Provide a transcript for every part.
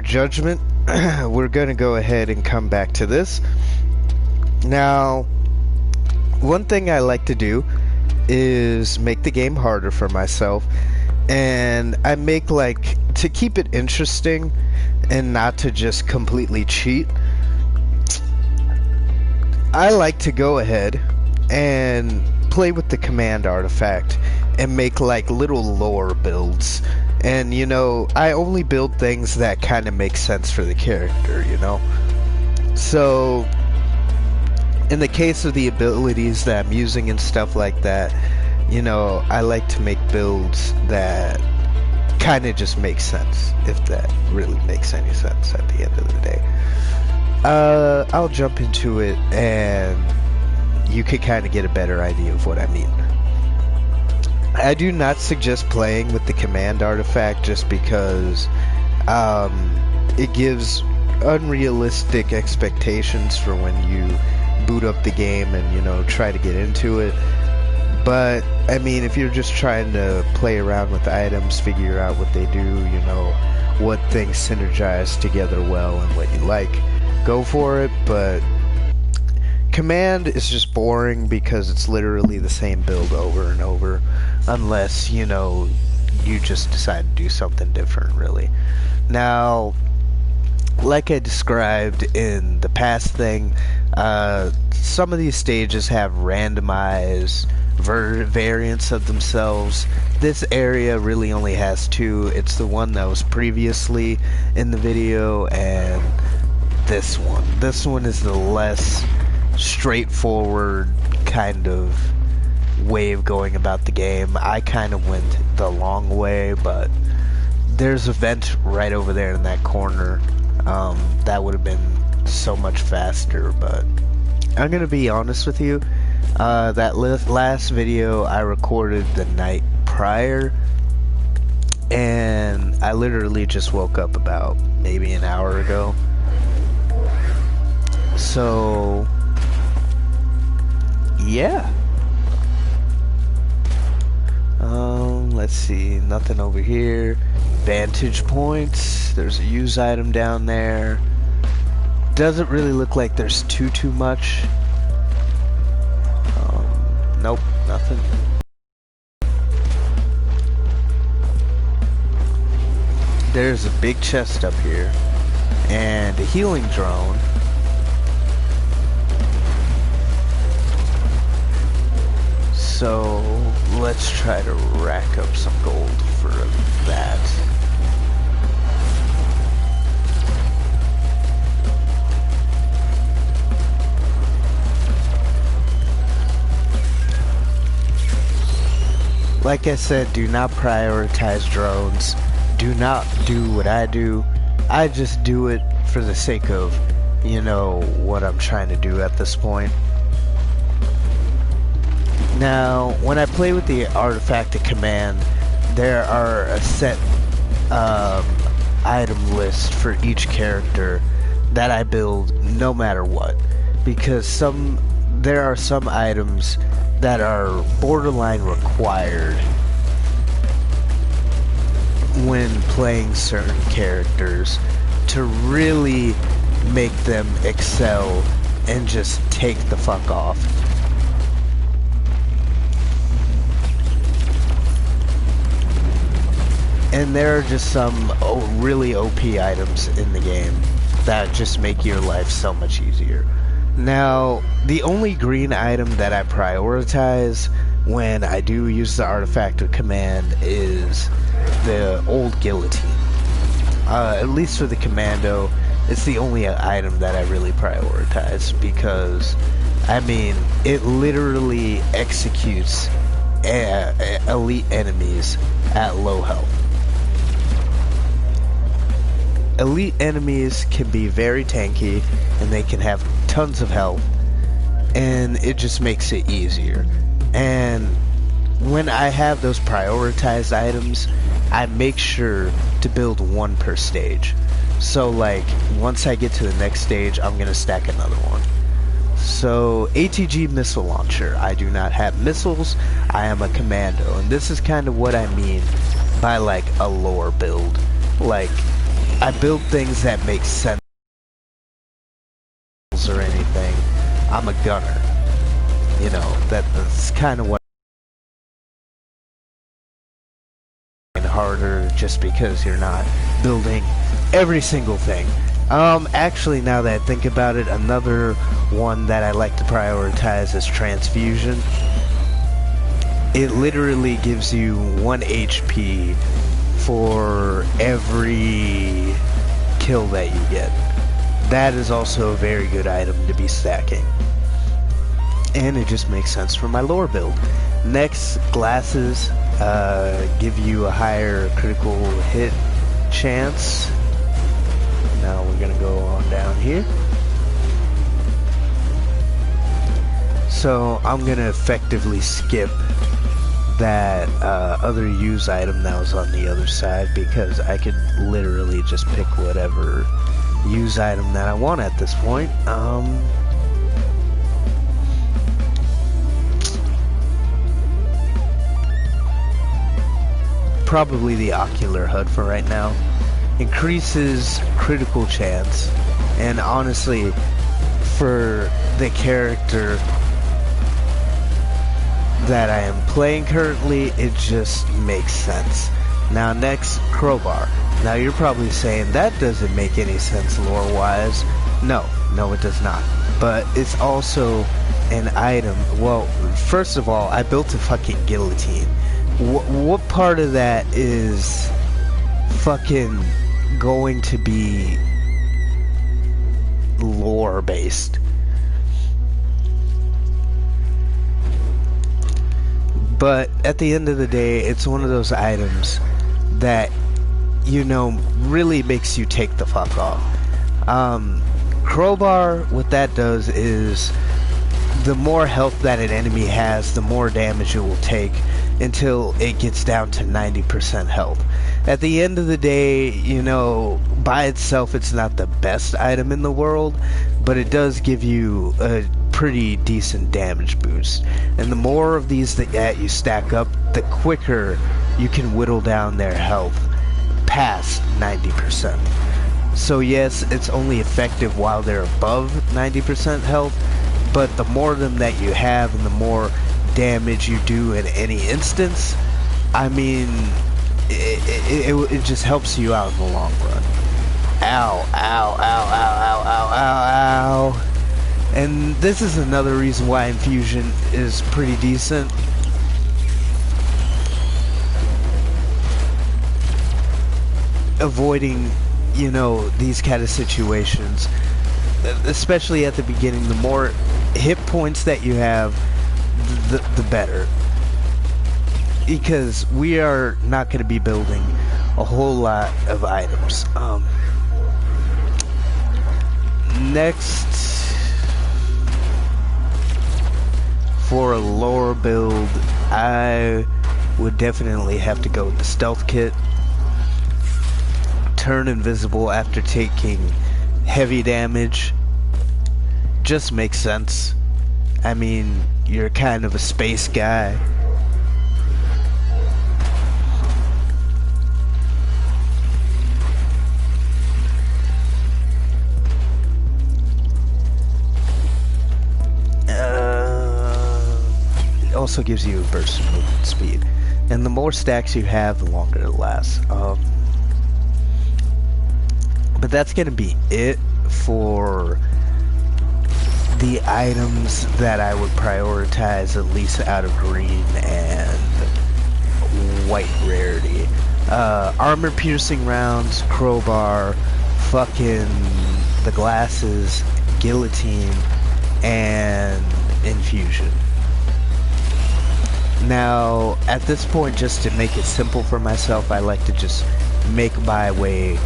Judgment, we're going to go ahead and come back to this. Now, one thing I like to do is make the game harder for myself, and I make, like, to keep it interesting and not to just completely cheat, I like to go ahead and play with the command artifact and make like little lore builds. And you know, I only build things that kind of make sense for the character, you know? So in the case of the abilities that I'm using and stuff like that, you know, I like to make builds that kind of just make sense, if that really makes any sense at the end of the day. I'll jump into it and you could kind of get a better idea of what I mean. I do not suggest playing with the command artifact just because it gives unrealistic expectations for when you boot up the game and, you know, try to get into it. But I mean, if you're just trying to play around with items, figure out what they do, you know, what things synergize together well and what you like, go for it. But command is just boring because it's literally the same build over and over, unless, you know, you just decide to do something different, really. Now, like I described in the past thing, some of these stages have randomized variants of themselves. This area really only has two. It's the one that was previously in the video, and this one. This one is the less straightforward kind of way of going about the game. I kind of went the long way, but there's a vent right over there in that corner. That would have been so much faster, but I'm gonna be honest with you. That last video I recorded the night prior, and I literally just woke up about maybe an hour ago. So yeah. Let's see, nothing over here. Vantage points, there's a use item down there. Doesn't really look like there's too much. Nope, nothing. There's a big chest up here and a healing drone. So let's try to rack up some gold for that. Like I said, do not prioritize drones. Do not do what I do. I just do it for the sake of, you know, what I'm trying to do at this point. Now, when I play with the artifact of command, there are a set item list for each character that I build no matter what, because there are some items that are borderline required when playing certain characters to really make them excel and just take the fuck off. And there are just some really OP items in the game that just make your life so much easier. Now, the only green item that I prioritize when I do use the artifact of command is the old guillotine. At least for the commando, it's the only item that I really prioritize because, I mean, it literally executes elite enemies at low health. Elite enemies can be very tanky and they can have tons of health, and it just makes it easier. And when I have those prioritized items, I make sure to build one per stage. So like, once I get to the next stage, I'm gonna stack another one. So, ATG missile launcher. I do not have missiles, I am a commando, and this is kind of what I mean by like a lore build. Like, I build things that make sense or anything. I'm a gunner. You know, that's kind of what harder just because you're not building every single thing. Actually, now that I think about it, another one that I like to prioritize is transfusion. It literally gives you 1 HP for every kill that you get. That is also a very good item to be stacking. And it just makes sense for my lore build. Next, glasses give you a higher critical hit chance. Now we're gonna go on down here. So I'm gonna effectively skip that other use item that was on the other side because I could literally just pick whatever use item that I want at this point. Probably the ocular HUD for right now. Increases critical chance, and honestly, for the character that I am playing currently, it just makes sense. Now next, crowbar. Now you're probably saying that doesn't make any sense lore-wise. No, it does not. But it's also an item. Well, first of all, I built a fucking guillotine. What part of that is fucking going to be lore based? But at the end of the day, it's one of those items that, you know, really makes you take the fuck off. Crowbar, what that does is the more health that an enemy has, the more damage it will take until it gets down to 90% health. At the end of the day, you know, by itself it's not the best item in the world, but it does give you a pretty decent damage boost. And the more of these that you stack up, the quicker you can whittle down their health past 90%. So yes, it's only effective while they're above 90% health, but the more of them that you have and the more damage you do in any instance, I mean, it just helps you out in the long run. Ow, ow, ow, ow, ow, ow, ow, ow. And this is another reason why infusion is pretty decent. Avoiding, you know, these kind of situations, especially at the beginning, the more hit points that you have, the better, because we are not going to be building a whole lot of items. Next, for a lore build, I would definitely have to go with the stealth kit. Turn invisible after taking heavy damage just makes sense. I mean, you're kind of a space guy. It also gives you a burst of movement speed. And the more stacks you have, the longer it lasts. But that's going to be it for the items that I would prioritize, at least out of green and white rarity. Armor piercing rounds, crowbar, fucking the glasses, guillotine, and infusion. Now, at this point, just to make it simple for myself, I like to just make my way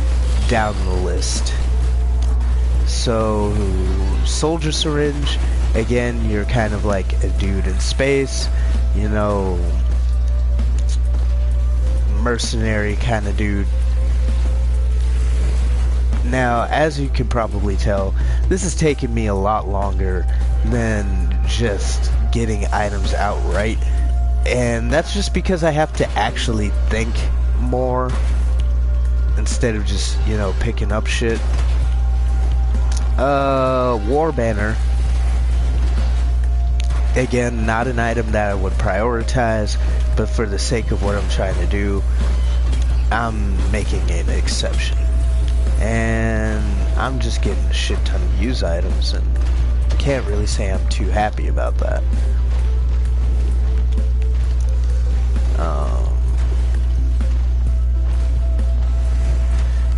down the list. So, soldier syringe, again, you're kind of like a dude in space, you know, mercenary kind of dude. Now, as you can probably tell, this has taken me a lot longer than just getting items outright, and that's just because I have to actually think more. instead of just, you know, picking up shit. War banner. Again, not an item that I would prioritize, but for the sake of what I'm trying to do, I'm making an exception. And I'm just getting a shit ton of use items, and can't really say I'm too happy about that.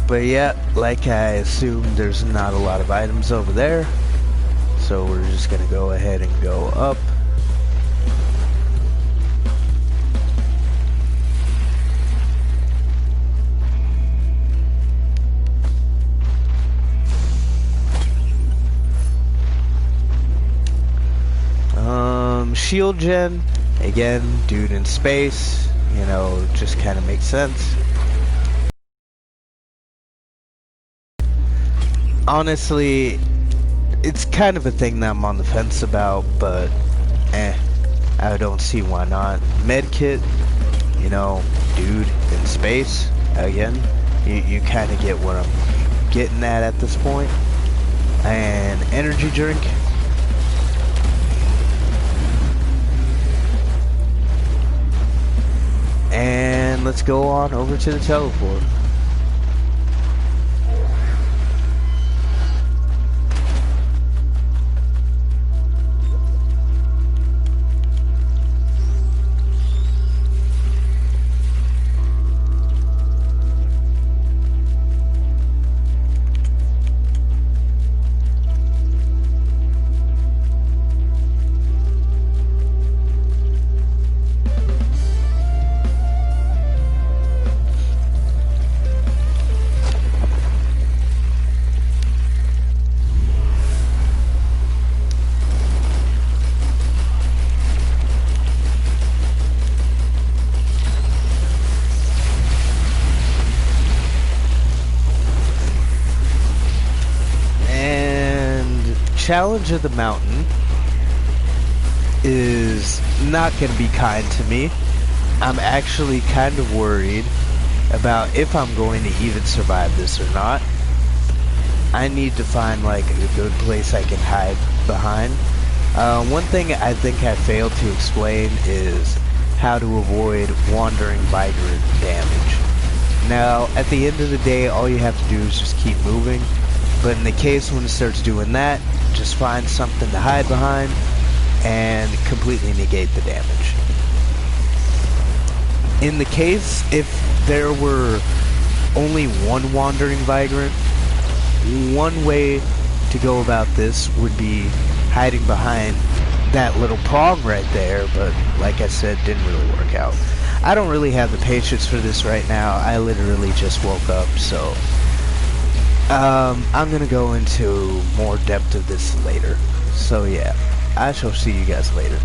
But yeah, like I assumed, there's not a lot of items over there, so we're just gonna go ahead and go up. Shield gen, again, dude in space, you know, just kind of makes sense. Honestly, it's kind of a thing that I'm on the fence about, but I don't see why not. Medkit, you know, dude in space, again, you kind of get what I'm getting at this point. And energy drink. And let's go on over to the teleport. Challenge of the Mountain is not going to be kind to me. I'm actually kind of worried about if I'm going to even survive this or not. I need to find like a good place I can hide behind. One thing I think I failed to explain is how to avoid wandering vagrant damage. Now, at the end of the day, all you have to do is just keep moving. But in the case when it starts doing that, just find something to hide behind and completely negate the damage. In the case, if there were only one wandering vagrant, one way to go about this would be hiding behind that little prong right there, but like I said, didn't really work out. I don't really have the patience for this right now. I literally just woke up, so I'm gonna go into more depth of this later. So yeah, I shall see you guys later.